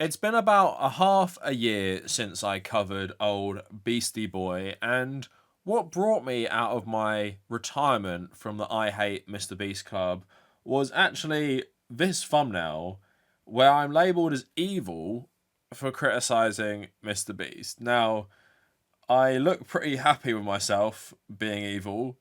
It's been about a half a year since I covered old Beastie Boy, and what brought me out of my retirement from the I Hate Mr. Beast Club was actually this thumbnail where I'm labelled as evil for criticising Mr. Beast. Now, I look pretty happy with myself being evil.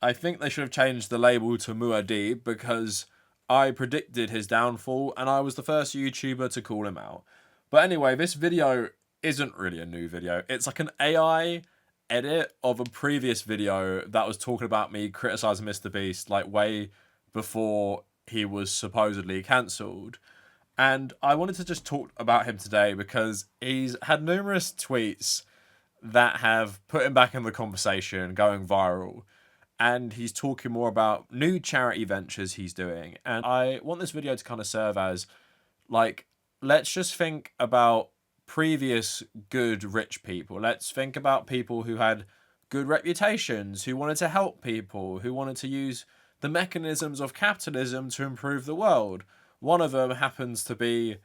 I think they should have changed the label to Muad'Dib because I predicted his downfall and I was the first YouTuber to call him out. But anyway, this video isn't really a new video. It's like an AI edit of a previous video that was talking about me criticizing Mr. Beast like way before he was supposedly cancelled. And I wanted to just talk about him today because he's had numerous tweets that have put him back in the conversation, going viral. And he's talking more about new charity ventures he's doing. And I want this video to kind of serve as like, let's just think about previous good rich people. Let's think about people who had good reputations, who wanted to help people, who wanted to use the mechanisms of capitalism to improve the world. One of them happens to be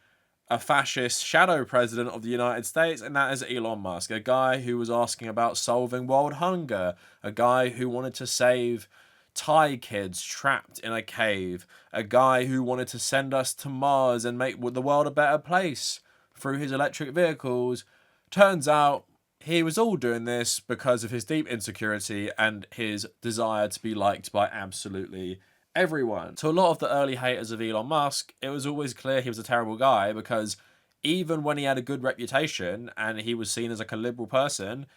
a fascist shadow president of the United States, and that is Elon Musk, a guy who was asking about solving world hunger, a guy who wanted to save Thai kids trapped in a cave, a guy who wanted to send us to Mars and make the world a better place through his electric vehicles. Turns out he was all doing this because of his deep insecurity and his desire to be liked by absolutely everyone. To a lot of the early haters of Elon Musk, it was always clear he was a terrible guy because even when he had a good reputation and he was seen as like a liberal person,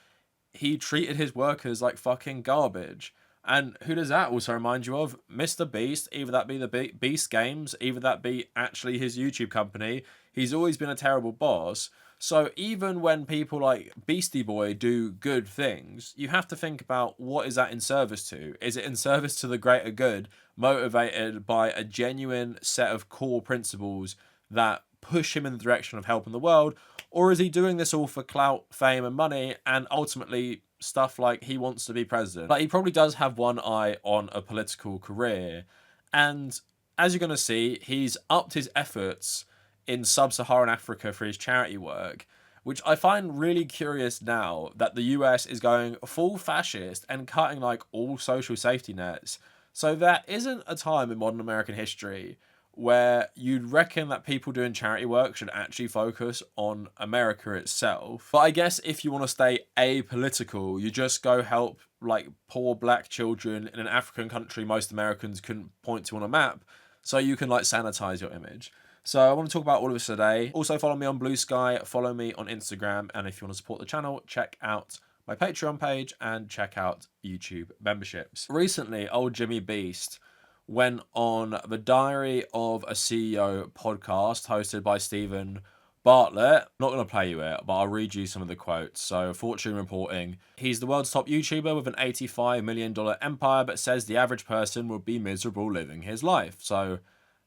he treated his workers like fucking garbage. And who does that also remind you of? Mr. Beast, either that be the Beast Games, either that be actually his YouTube company. He's always been a terrible boss. So even when people like Beastie Boy do good things, you have to think about what is that in service to? Is it in service to the greater good, motivated by a genuine set of core principles that push him in the direction of helping the world? Or is he doing this all for clout, fame, and money, and ultimately stuff like he wants to be president? Like, he probably does have one eye on a political career. And as you're going to see, he's upped his efforts in sub-Saharan Africa for his charity work, which I find really curious now that the US is going full fascist and cutting like all social safety nets. So there isn't a time in modern American history where you'd reckon that people doing charity work should actually focus on America itself. But I guess if you want to stay apolitical, you just go help like poor black children in an African country most Americans couldn't point to on a map, so you can like sanitize your image. So I want to talk about all of this today. Also follow me on Blue Sky, follow me on Instagram, and if you want to support the channel, check out my Patreon page and check out YouTube memberships. Recently, old Jimmy Beast went on the Diary of a CEO podcast hosted by Stephen Bartlett. Not going to play you it, but I'll read you some of the quotes. So, Fortune reporting, he's the world's top YouTuber with an $85 million empire, but says the average person would be miserable living his life. So,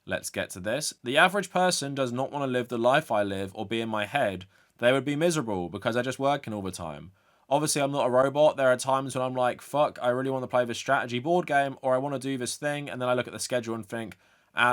let's get to this. The average person does not want to live the life I live or be in my head. They would be miserable because they're just working all the time. Obviously, I'm not a robot. There are times when I'm like, fuck, I really want to play this strategy board game, or I want to do this thing, and then I look at the schedule and think,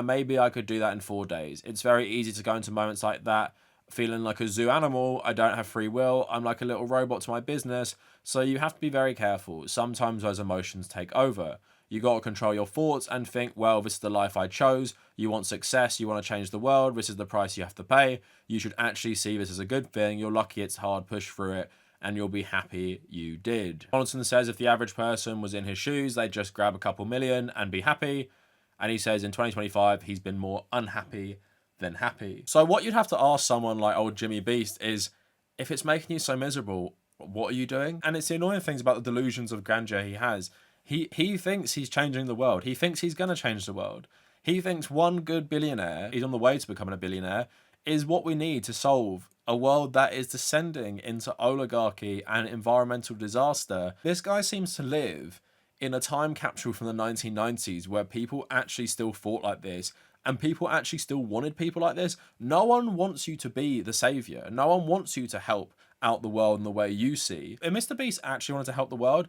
maybe I could do that in 4 days. It's very easy to go into moments like that, feeling like a zoo animal. I don't have free will. I'm like a little robot to my business. So you have to be very careful. Sometimes those emotions take over. You got to control your thoughts and think, well, this is the life I chose. You want success. You want to change the world. This is the price you have to pay. You should actually see this as a good thing. You're lucky it's hard. Push through it, and you'll be happy you did. Donaldson says if the average person was in his shoes, they'd just grab a couple million and be happy. And he says in 2025, he's been more unhappy than happy. So what you'd have to ask someone like old Jimmy Beast is, if it's making you so miserable, what are you doing? And it's the annoying things about the delusions of grandeur he has. He thinks he's changing the world. He thinks he's going to change the world. He thinks one good billionaire, he's on the way to becoming a billionaire, is what we need to solve a world that is descending into oligarchy and environmental disaster. This guy seems to live in a time capsule from the 1990s where people actually still thought like this and people actually still wanted people like this. No one wants you to be the savior. No one wants you to help out the world in the way you see. If Mr. Beast actually wanted to help the world,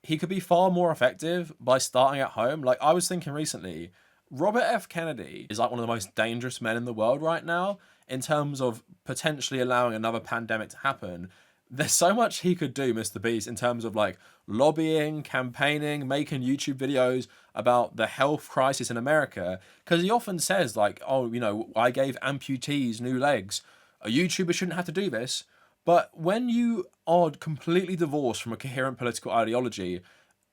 he could be far more effective by starting at home. Like, I was thinking recently, Robert F. Kennedy is like one of the most dangerous men in the world right now. in terms of potentially allowing another pandemic to happen, there's so much he could do, Mr. Beast, in terms of like lobbying, campaigning, making YouTube videos about the health crisis in America. Because he often says, like, oh, you know, I gave amputees new legs. A YouTuber shouldn't have to do this. But when you are completely divorced from a coherent political ideology,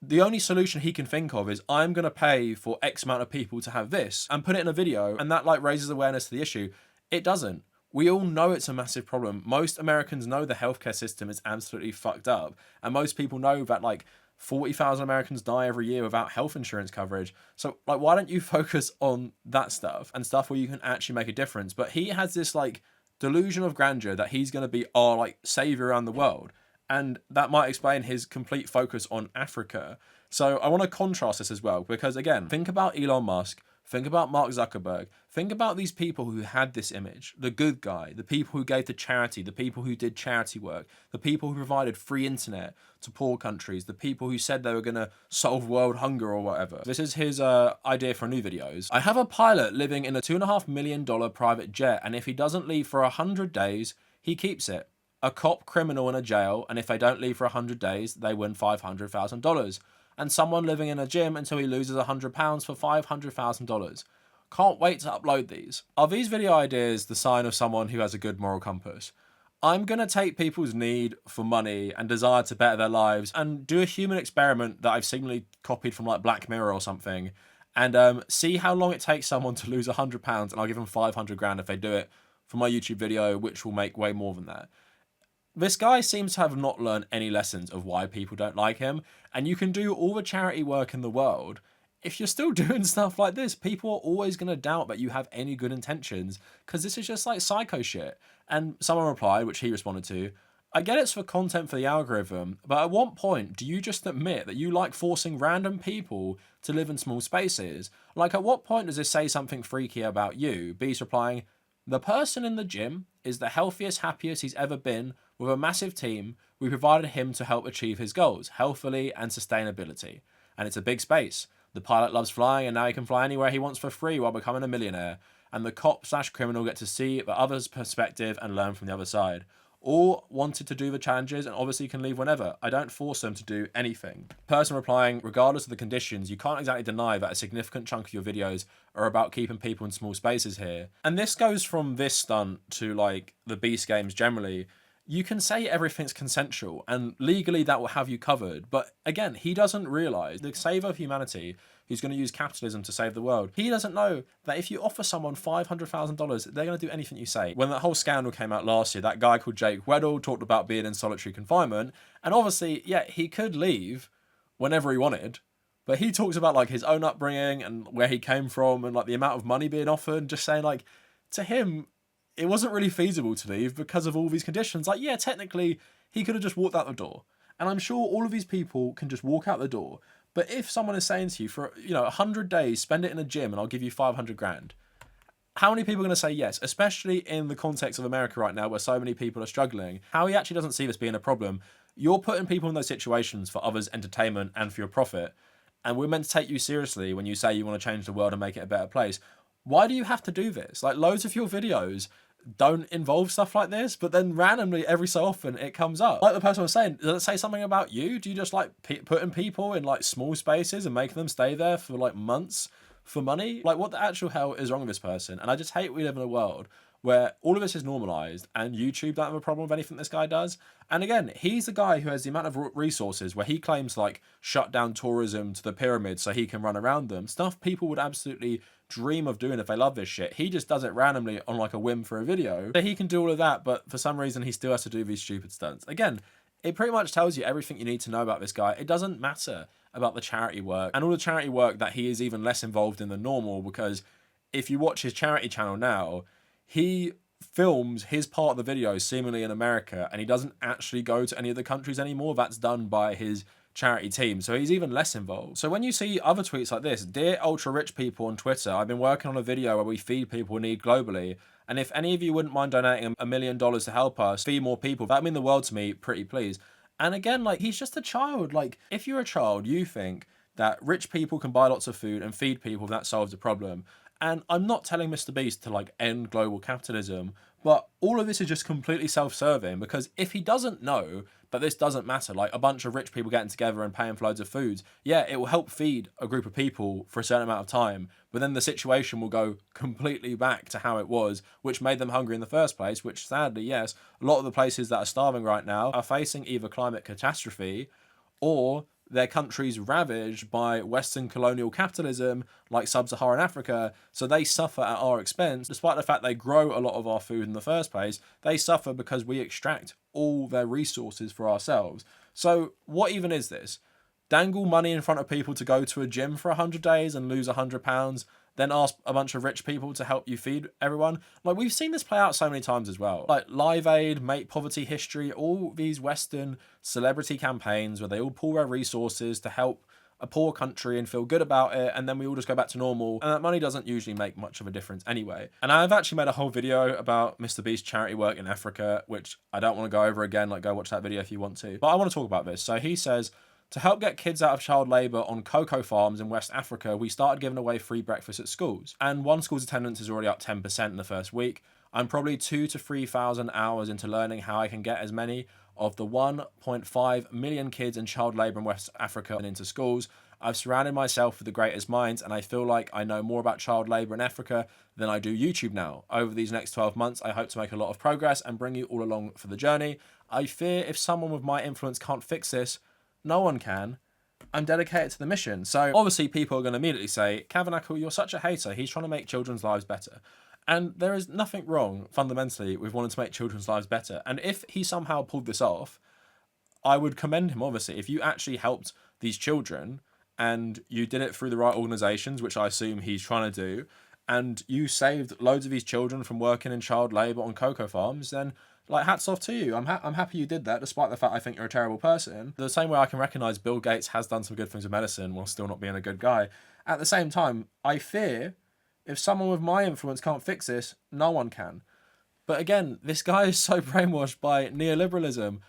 the only solution he can think of is I'm going to pay for X amount of people to have this and put it in a video, and that like raises awareness to the issue. It doesn't. We all know it's a massive problem. Most Americans know the healthcare system is absolutely fucked up. And most people know that like 40,000 Americans die every year without health insurance coverage. So like, why don't you focus on that stuff and stuff where you can actually make a difference? But he has this like delusion of grandeur that he's going to be our like savior around the world. And that might explain his complete focus on Africa. So I want to contrast this as well, because again, think about Elon Musk, think about Mark Zuckerberg, think about these people who had this image, the good guy, the people who gave to charity, the people who did charity work, the people who provided free internet to poor countries, the people who said they were going to solve world hunger or whatever. This is his idea for new videos. I have a pilot living in a $2.5 million private jet, and if he doesn't leave for 100 days, he keeps it. A cop criminal in a jail, and if they don't leave for 100 days, they win $500,000. And someone living in a gym until he loses £100 for $500,000. Can't wait to upload these. Are these video ideas the sign of someone who has a good moral compass? I'm going to take people's need for money and desire to better their lives and do a human experiment that I've seemingly copied from like Black Mirror or something, and see how long it takes someone to lose £100, and I'll give them 500 grand if they do it for my YouTube video, which will make way more than that. This guy seems to have not learned any lessons of why people don't like him, and you can do all the charity work in the world. If you're still doing stuff like this, people are always going to doubt that you have any good intentions, because this is just like psycho shit. And someone replied, which he responded to, I get it's for content for the algorithm, but at what point do you just admit that you like forcing random people to live in small spaces? Like, at what point does this say something freaky about you? Beast replying, the person in the gym is the healthiest, happiest he's ever been. With a massive team, we provided him to help achieve his goals, healthily and sustainability. And it's a big space. The pilot loves flying, and now he can fly anywhere he wants for free while becoming a millionaire. And the cop/criminal get to see the other's perspective and learn from the other side. All wanted to do the challenges and obviously can leave whenever. I don't force them to do anything. Person replying, regardless of the conditions, you can't exactly deny that a significant chunk of your videos are about keeping people in small spaces here. And this goes from this stunt to like the Beast games generally. You can say everything's consensual and legally that will have you covered. But again, he doesn't realize the savior of humanity who's going to use capitalism to save the world. He doesn't know that if you offer someone $500,000, they're going to do anything you say. When that whole scandal came out last year, that guy called Jake Weddle talked about being in solitary confinement. And obviously, yeah, he could leave whenever he wanted. But he talks about like his own upbringing and where he came from and like the amount of money being offered, just saying like, to him, it wasn't really feasible to leave because of all these conditions. Like, yeah, technically, he could have just walked out the door. And I'm sure all of these people can just walk out the door. But if someone is saying to you for, 100 days, spend it in a gym and I'll give you 500 grand, how many people are going to say yes? Especially in the context of America right now where so many people are struggling. How he actually doesn't see this being a problem. You're putting people in those situations for others' entertainment and for your profit. And we're meant to take you seriously when you say you want to change the world and make it a better place. Why do you have to do this? Like, loads of your videos don't involve stuff like this, but then randomly every so often it comes up. Like the person was saying, does it say something about you? Do you just like putting people in like small spaces and making them stay there for like months for money? Like, what the actual hell is wrong with this person? And I just hate we live in a world where all of this is normalized and YouTube don't have a problem with anything this guy does. And again, he's the guy who has the amount of resources where he claims like shut down tourism to the pyramids so he can run around them. Stuff people would absolutely dream of doing if they love this shit. He just does it randomly on like a whim for a video. So he can do all of that, but for some reason he still has to do these stupid stunts. Again, it pretty much tells you everything you need to know about this guy. It doesn't matter about the charity work and all the charity work that he is even less involved in than normal, because if you watch his charity channel now, he films his part of the video seemingly in America and he doesn't actually go to any of the countries anymore. That's done by his charity team, so he's even less involved. So when you see other tweets like this, dear ultra rich people on Twitter, I've been working on a video where we feed people in need globally, and if any of you wouldn't mind donating $1 million to help us feed more people, that'd mean the world to me, pretty please. And again, like, he's just a child. Like, if you're a child, you think that rich people can buy lots of food and feed people, that solves the problem. And I'm not telling Mr. Beast to like end global capitalism, but all of this is just completely self-serving, because if he doesn't know that this doesn't matter, like a bunch of rich people getting together and paying for loads of foods, yeah, it will help feed a group of people for a certain amount of time, but then the situation will go completely back to how it was, which made them hungry in the first place, which sadly, yes, a lot of the places that are starving right now are facing either climate catastrophe or their countries ravaged by Western colonial capitalism, like sub-Saharan Africa, so they suffer at our expense. Despite the fact they grow a lot of our food in the first place, they suffer because we extract all their resources for ourselves. So what even is this? Dangle money in front of people to go to a gym for 100 days and lose 100 pounds, then ask a bunch of rich people to help you feed everyone. Like, we've seen this play out so many times as well. Like Live Aid, Make Poverty History, all these Western celebrity campaigns where they all pool their resources to help a poor country and feel good about it, and then we all just go back to normal, and that money doesn't usually make much of a difference anyway. And I've actually made a whole video about Mr. Beast's charity work in Africa, which I don't want to go over again. Like, go watch that video if you want to, but I want to talk about this. So he says, to help get kids out of child labour on cocoa farms in West Africa, we started giving away free breakfast at schools. And one school's attendance is already up 10% in the first week. I'm probably 2,000 to 3,000 hours into learning how I can get as many of the 1.5 million kids in child labour in West Africa and into schools. I've surrounded myself with the greatest minds, and I feel like I know more about child labour in Africa than I do YouTube now. Over these next 12 months, I hope to make a lot of progress and bring you all along for the journey. I fear if someone with my influence can't fix this, no one can. I'm dedicated to the mission. So obviously people are going to immediately say, Kavernacle, you're such a hater. He's trying to make children's lives better. And there is nothing wrong, fundamentally, with wanting to make children's lives better. And if he somehow pulled this off, I would commend him, obviously. If you actually helped these children and you did it through the right organisations, which I assume he's trying to do, and you saved loads of these children from working in child labour on cocoa farms, then like, hats off to you. I'm happy you did that, despite the fact I think you're a terrible person. The same way I can recognise Bill Gates has done some good things with medicine while still not being a good guy. At the same time, I fear if someone with my influence can't fix this, no one can. But again, this guy is so brainwashed by neoliberalism.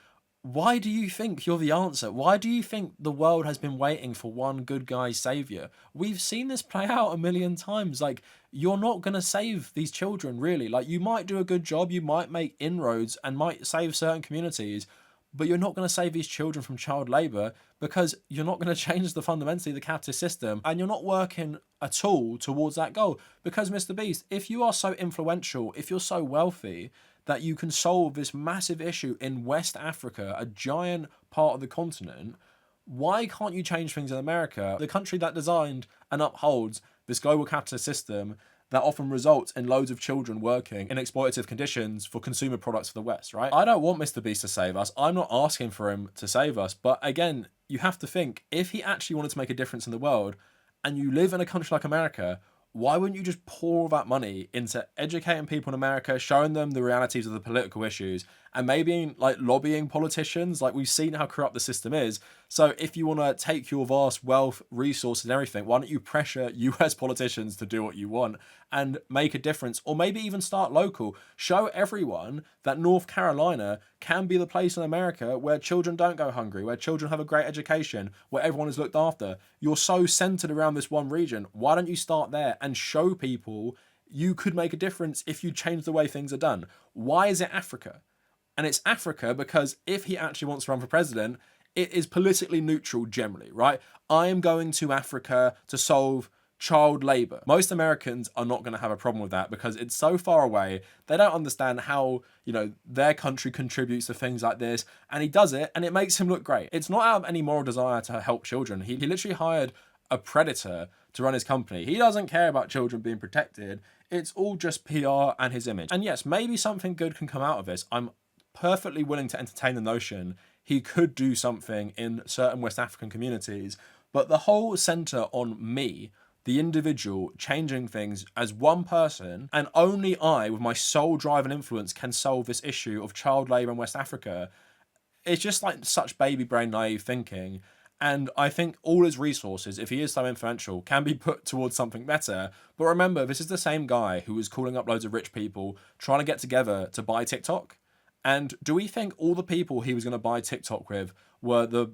Why do you think you're the answer? Why do you think the world has been waiting for one good guy's saviour? We've seen this play out a million times. Like, you're not going to save these children, really. Like, you might do a good job, you might make inroads and might save certain communities, but you're not going to save these children from child labour, because you're not going to change the fundamentally the capitalist system, and you're not working at all towards that goal. Because, Mr. Beast, if you are so influential, if you're so wealthy, that you can solve this massive issue in West Africa, a giant part of the continent, why can't you change things in America, the country that designed and upholds this global capitalist system that often results in loads of children working in exploitative conditions for consumer products for the West, right? I don't want Mr. Beast to save us. I'm not asking for him to save us. But again, you have to think, if he actually wanted to make a difference in the world, and you live in a country like America, why wouldn't you just pour all that money into educating people in America, showing them the realities of the political issues, and maybe like lobbying politicians? Like, we've seen how corrupt the system is. So if you want to take your vast wealth, resources and everything, why don't you pressure US politicians to do what you want and make a difference? Or maybe even start local. Show everyone that North Carolina can be the place in America where children don't go hungry, where children have a great education, where everyone is looked after. You're so centered around this one region. Why don't you start there and show people you could make a difference if you change the way things are done? Why is it Africa? And it's Africa because if he actually wants to run for president, it is politically neutral generally, right? I am going to Africa to solve child labour. Most Americans are not going to have a problem with that because it's so far away. They don't understand how, their country contributes to things like this. And he does it and it makes him look great. It's not out of any moral desire to help children. He literally hired a predator to run his company. He doesn't care about children being protected. It's all just PR and his image. And yes, maybe something good can come out of this. I'm perfectly willing to entertain the notion he could do something in certain West African communities, but the whole centre on me, the individual, changing things as one person, and only I, with my sole drive and influence, can solve this issue of child labour in West Africa, it's just like such baby brain naive thinking. And I think all his resources, if he is so influential, can be put towards something better. But remember, this is the same guy who was calling up loads of rich people trying to get together to buy TikTok. And do we think all the people he was going to buy TikTok with were the,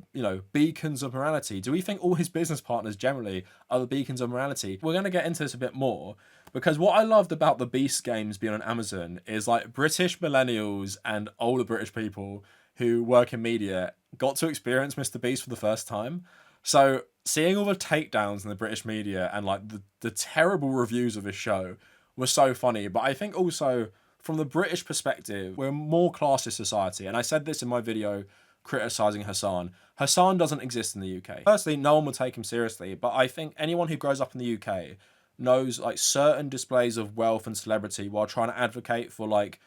beacons of morality? Do we think all his business partners generally are the beacons of morality? We're going to get into this a bit more. Because what I loved about the Beast games being on Amazon is like British millennials and older British people who work in media got to experience Mr. Beast for the first time. So seeing all the takedowns in the British media and like the terrible reviews of his show was so funny. But I think also from the British perspective, we're a more classist society. And I said this in my video criticizing Hassan. Hassan doesn't exist in the UK. Firstly, no one will take him seriously, but I think anyone who grows up in the UK knows like certain displays of wealth and celebrity while trying to advocate for like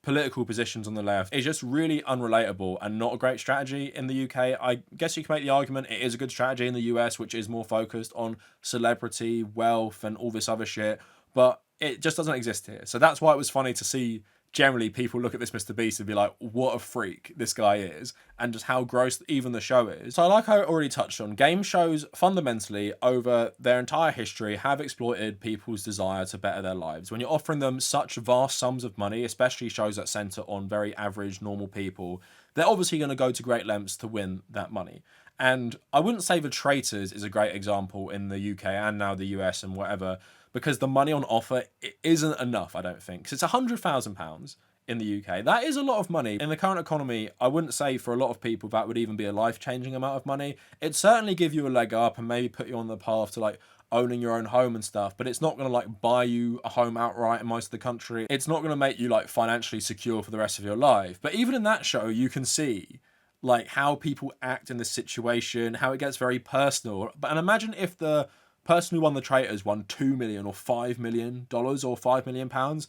political positions on the left is just really unrelatable and not a great strategy in the UK. I guess you can make the argument it is a good strategy in the US, which is more focused on celebrity, wealth, and all this other shit, but it just doesn't exist here. So that's why it was funny to see generally people look at this Mr. Beast and be like, what a freak this guy is, and just how gross even the show is. So like I already touched on, game shows fundamentally over their entire history have exploited people's desire to better their lives. When you're offering them such vast sums of money, especially shows that center on very average normal people, they're obviously going to go to great lengths to win that money. And I wouldn't say The Traitors is a great example in the UK and now the US and whatever, because the money on offer isn't enough, I don't think. Because it's £100,000 in the UK. That is a lot of money. In the current economy, I wouldn't say for a lot of people that would even be a life-changing amount of money. It'd certainly give you a leg up and maybe put you on the path to like owning your own home and stuff, but it's not going to like buy you a home outright in most of the country. It's not going to make you like financially secure for the rest of your life. But even in that show, you can see like how people act in this situation, how it gets very personal. And imagine if the person who won The Traitors won $2 million or $5 million or £5 million,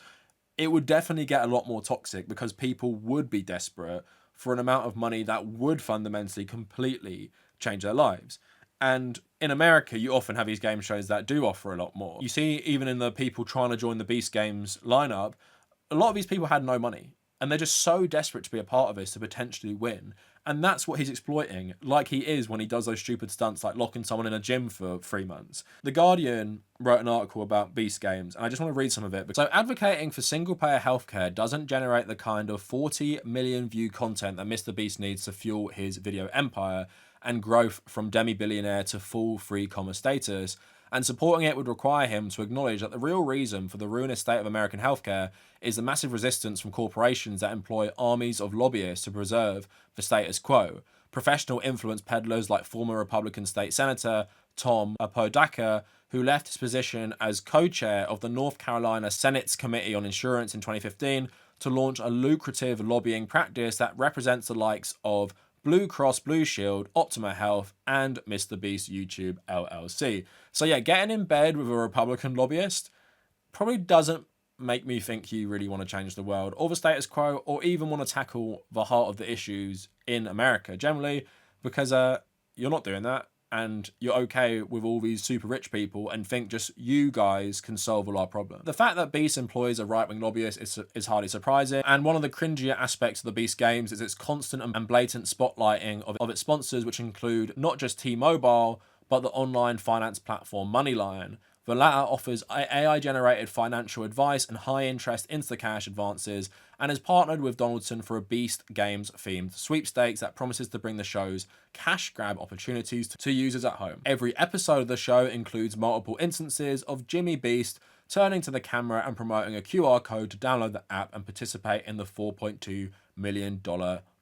it would definitely get a lot more toxic because people would be desperate for an amount of money that would fundamentally completely change their lives. And in America, you often have these game shows that do offer a lot more. You see, even in the people trying to join the Beast Games lineup, a lot of these people had no money. And they're just so desperate to be a part of this to potentially win. And that's what he's exploiting, like he is when he does those stupid stunts like locking someone in a gym for 3 months. The Guardian wrote an article about Beast Games, and I just want to read some of it. So advocating for single-payer healthcare doesn't generate the kind of 40 million view content that Mr. Beast needs to fuel his video empire and growth from demi-billionaire to full free commerce status. And supporting it would require him to acknowledge that the real reason for the ruinous state of American healthcare is the massive resistance from corporations that employ armies of lobbyists to preserve the status quo. Professional influence peddlers like former Republican state senator Tom Apodaca, who left his position as co-chair of the North Carolina Senate's Committee on Insurance in 2015 to launch a lucrative lobbying practice that represents the likes of Blue Cross Blue Shield, Optima Health, and Mr. Beast YouTube LLC. So yeah, getting in bed with a Republican lobbyist probably doesn't make me think you really want to change the world or the status quo or even want to tackle the heart of the issues in America generally, because you're not doing that and you're okay with all these super rich people and think just you guys can solve all our problems. The fact that Beast employs a right-wing lobbyist is hardly surprising, and one of the cringier aspects of the Beast games is its constant and blatant spotlighting of its sponsors, which include not just T-Mobile, but the online finance platform Moneyline. The latter offers AI-generated financial advice and high-interest Instacash advances, and has partnered with Donaldson for a Beast Games-themed sweepstakes that promises to bring the show's cash grab opportunities to users at home. Every episode of the show includes multiple instances of Jimmy Beast turning to the camera and promoting a QR code to download the app and participate in the $4.2 million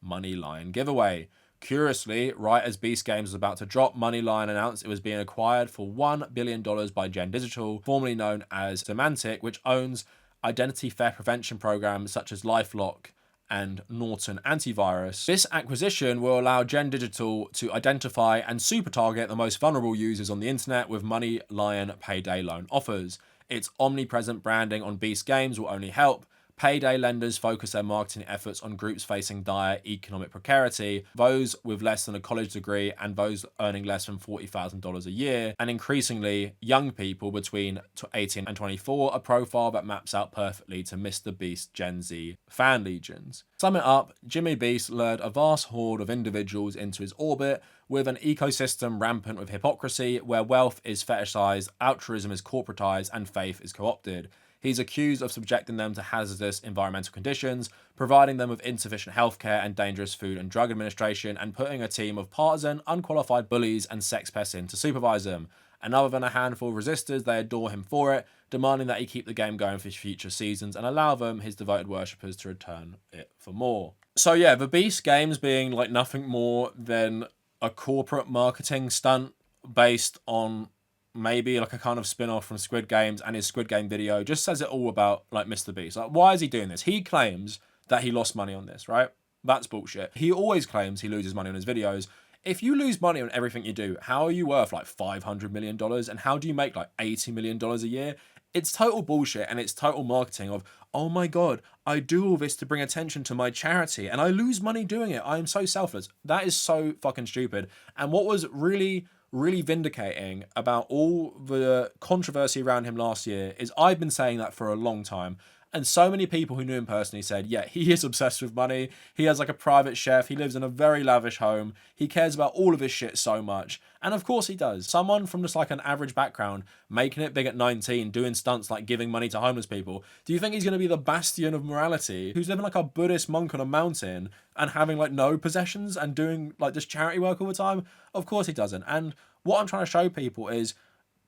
Moneyline giveaway. Curiously, right as Beast Games was about to drop, Moneyline announced it was being acquired for $1 billion by Gen Digital, formerly known as Symantec, which owns identity theft prevention programs such as LifeLock and Norton Antivirus. This acquisition will allow Gen Digital to identify and super target the most vulnerable users on the internet with Moneyline payday loan offers. Its omnipresent branding on Beast Games will only help. Payday lenders focus their marketing efforts on groups facing dire economic precarity, those with less than a college degree and those earning less than $40,000 a year, and increasingly young people between 18 and 24, a profile that maps out perfectly to Mr. Beast Gen Z fan legions. Sum it up, Jimmy Beast lured a vast horde of individuals into his orbit with an ecosystem rampant with hypocrisy, where wealth is fetishized, altruism is corporatized, and faith is co-opted. He's accused of subjecting them to hazardous environmental conditions, providing them with insufficient healthcare and dangerous food and drug administration, and putting a team of partisan, unqualified bullies and sex pests in to supervise them. And other than a handful of resistors, they adore him for it. demanding that he keep the game going for future seasons and allow them, his devoted worshippers, to return it for more. So yeah, the Beast Games being like nothing more than a corporate marketing stunt based on maybe like a kind of spin-off from Squid Games, and his Squid Game video just says it all about like Mr. Beast. Like, why is he doing this? He claims that he lost money on this, right? That's bullshit. He always claims he loses money on his videos. If you lose money on everything you do, how are you worth like $500 million? And how do you make like $80 million a year? It's total bullshit, and it's total marketing of, oh my God, I do all this to bring attention to my charity and I lose money doing it. I am so selfless. That is so fucking stupid. And what was really vindicating about all the controversy around him last year is I've been saying that for a long time. And so many people who knew him personally said, yeah, he is obsessed with money. He has like a private chef. He lives in a very lavish home. He cares about all of his shit so much. And of course he does. Someone from just like an average background, making it big at 19, doing stunts like giving money to homeless people. Do you think he's going to be the bastion of morality who's living like a Buddhist monk on a mountain and having like no possessions and doing like just charity work all the time? Of course he doesn't. And what I'm trying to show people is,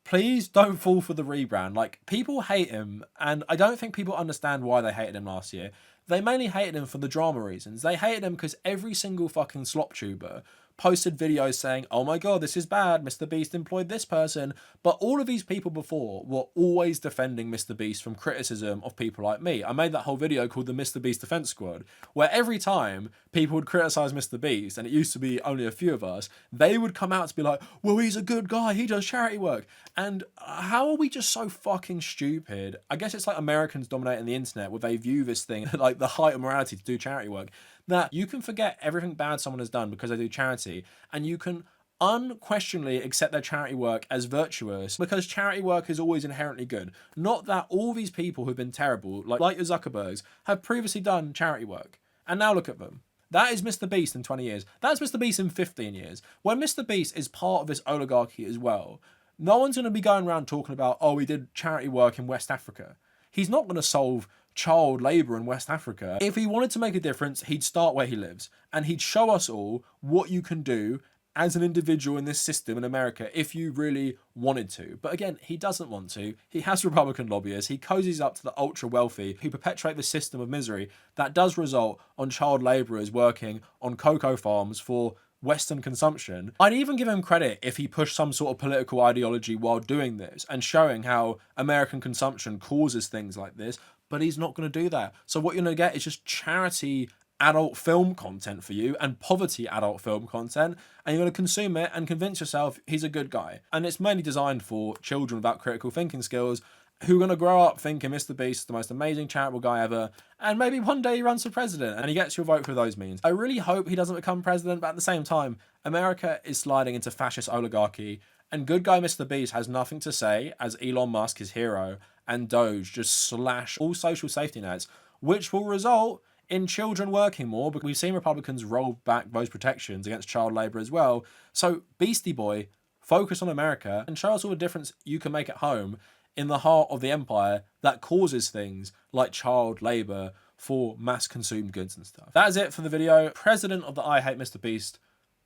please don't fall for the rebrand. Like, people hate him, and I don't think people understand why they hated him last year. They mainly hated him for the drama reasons. They hated him because every single fucking slop tuber posted videos saying, oh my God, this is bad, Mr. Beast employed this person. But all of these people before were always defending Mr. Beast from criticism of people like me. I made that whole video called the Mr. Beast Defense Squad, where every time people would criticize Mr. Beast, and it used to be only a few of us, they would come out to be like, well, he's a good guy, he does charity work. And how are we just so fucking stupid? I guess it's like Americans dominating the internet, where they view this thing like the height of morality to do charity work, that you can forget everything bad someone has done because they do charity, and you can unquestionably accept their charity work as virtuous, because charity work is always inherently good. Not that all these people who've been terrible, like your Zuckerbergs, have previously done charity work. And now look at them. That is Mr. Beast in 20 years. That's Mr. Beast in 15 years. When Mr. Beast is part of this oligarchy as well, no one's going to be going around talking about, oh, he did charity work in West Africa. He's not going to solve child labour in West Africa. If he wanted to make a difference, he'd start where he lives, and he'd show us all what you can do as an individual in this system in America if you really wanted to. But again, he doesn't want to. He has Republican lobbyists. He cozies up to the ultra wealthy who perpetuate the system of misery that does result on child labourers working on cocoa farms for Western consumption. I'd even give him credit if he pushed some sort of political ideology while doing this and showing how American consumption causes things like this, but he's not going to do that. So what you're going to get is just charity adult film content for you and poverty adult film content, and you're going to consume it and convince yourself he's a good guy. And it's mainly designed for children without critical thinking skills who are going to grow up thinking Mr. Beast is the most amazing charitable guy ever, and maybe one day he runs for president and he gets your vote through those means. I really hope he doesn't become president, but at the same time, America is sliding into fascist oligarchy, and good guy Mr. Beast has nothing to say as Elon Musk, his hero, and Doge just slash all social safety nets, which will result in children working more, because we've seen Republicans roll back those protections against child labour as well. So, Beastie Boy, focus on America and show us all the difference you can make at home in the heart of the empire that causes things like child labour for mass-consumed goods and stuff. That is it for the video. President of the I Hate Mr. Beast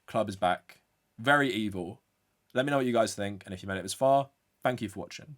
Club is back. Very evil. Let me know what you guys think, and if you made it this far, thank you for watching.